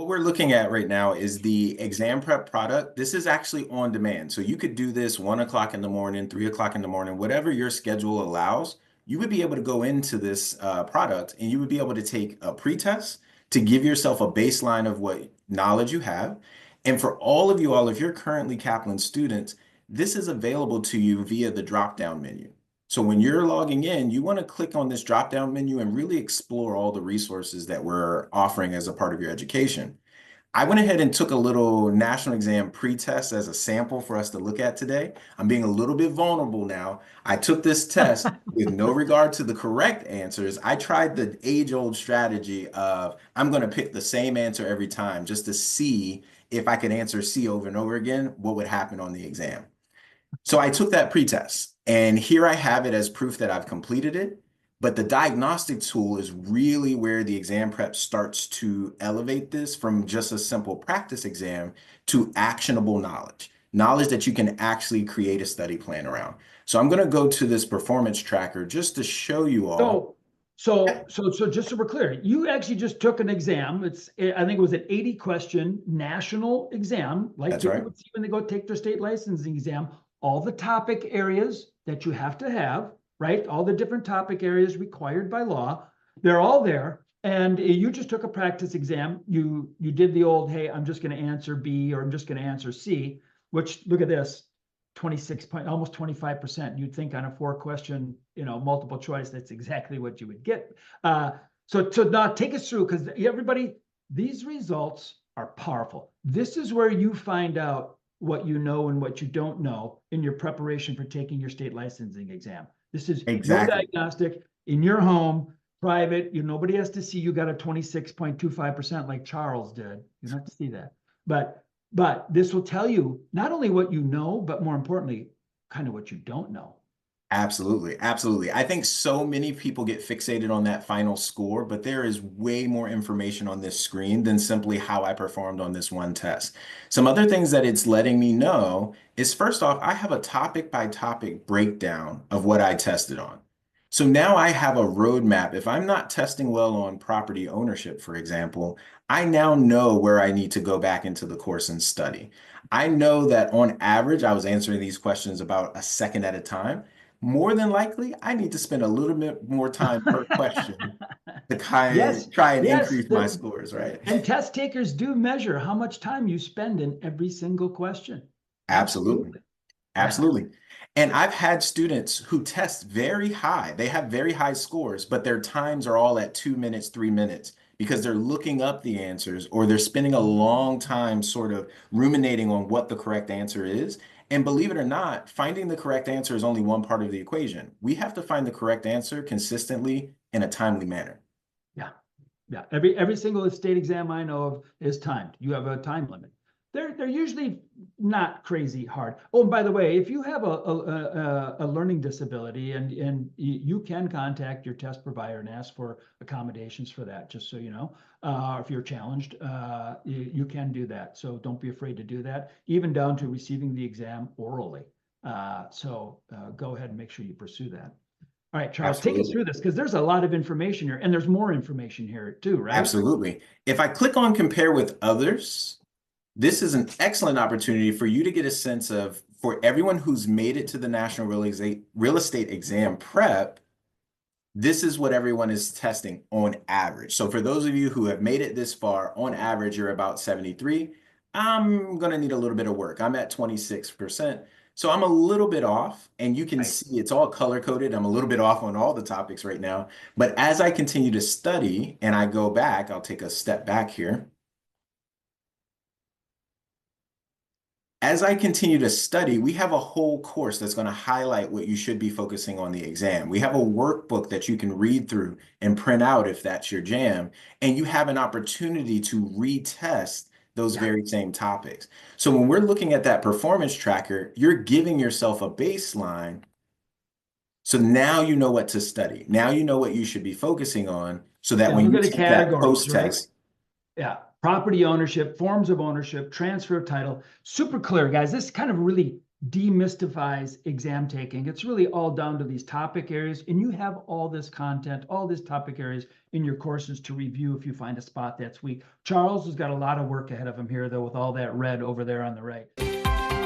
What we're looking at right now is the exam prep product. This is actually on demand. So you could do this 1 o'clock in the morning, 3 o'clock in the morning, whatever your schedule allows. You would be able to go into this product and you would be able to take a pretest to give yourself a baseline of what knowledge you have. And for all of you all, if you're currently Kaplan students, this is available to you via the drop-down menu. So when you're logging in, you want to click on this drop-down menu and really explore all the resources that we're offering as a part of your education. I went ahead and took a little national exam pre-test as a sample for us to look at today. I'm being a little bit vulnerable now. I took this test with no regard to the correct answers. I tried the age-old strategy of I'm going to pick the same answer every time just to see if I could answer C over and over again, what would happen on the exam. So I took that pretest, and here I have it as proof that I've completed it. But the diagnostic tool is really where the exam prep starts to elevate this from just a simple practice exam to actionable knowledge, knowledge that you can actually create a study plan around. So I'm going to go to this performance tracker just to show you all. So just so we're clear, you actually just took an exam. I think it was an 80-question national exam, like That's people right. would see when they go take their state licensing exam. All the topic areas that you have to have, right? All the different topic areas required by law, they're all there. And you just took a practice exam. You did the old, hey, I'm just going to answer B or I'm just going to answer C, which look at this, 26 point, almost 25%. You'd think on a 4-question, multiple choice, that's exactly what you would get. So now take us through, because everybody, these results are powerful. This is where you find out what you know and what you don't know in your preparation for taking your state licensing exam. This is your diagnostic in your home, private. Nobody has to see you got a 26.25% like Charles did. You don't have to see that. But this will tell you not only what you know, but more importantly, kind of what you don't know. Absolutely. Absolutely. I think so many people get fixated on that final score, but there is way more information on this screen than simply how I performed on this one test. Some other things that it's letting me know is, first off, I have a topic by topic breakdown of what I tested on. So now I have a roadmap. If I'm not testing well on property ownership, for example, I now know where I need to go back into the course and study. I know that on average, I was answering these questions about a second at a time. More than likely, I need to spend a little bit more time per question to try and increase my scores, right? And test takers do measure how much time you spend in every single question. Absolutely. Absolutely. And I've had students who test very high. They have very high scores, but their times are all at 2 minutes, 3 minutes, because they're looking up the answers or they're spending a long time sort of ruminating on what the correct answer is. And believe it or not, finding the correct answer is only one part of the equation. We have to find the correct answer consistently in a timely manner. Yeah. Every single state exam I know of is timed. You have a time limit. They're usually not crazy hard. Oh, and by the way, if you have a learning disability and you can contact your test provider and ask for accommodations for that, just so you know. If you're challenged, you can do that. So don't be afraid to do that, even down to receiving the exam orally. So go ahead and make sure you pursue that. All right, Charles, take us through this, because there's a lot of information here, and there's more information here too, right? Absolutely. If I click on compare with others, this is an excellent opportunity for you to get a sense of, for everyone who's made it to the National Real Estate Exam Prep, this is what everyone is testing on average. So for those of you who have made it this far, on average, you're about 73. I'm going to need a little bit of work. I'm at 26%. So I'm a little bit off, and you can see it's all color coded. I'm a little bit off on all the topics right now. But as I continue to study and I go back, I'll take a step back here. As I continue to study, we have a whole course that's going to highlight what you should be focusing on the exam. We have a workbook that you can read through and print out if that's your jam. And you have an opportunity to retest those very same topics. So when we're looking at that performance tracker, you're giving yourself a baseline. So now you know what to study. Now you know what you should be focusing on, so that when you take that post-test. Yeah. Property ownership, forms of ownership, transfer of title, super clear, guys. This kind of really demystifies exam taking. It's really all down to these topic areas, and you have all this content, all these topic areas in your courses to review if you find a spot that's weak. Charles has got a lot of work ahead of him here, though, with all that red over there on the right.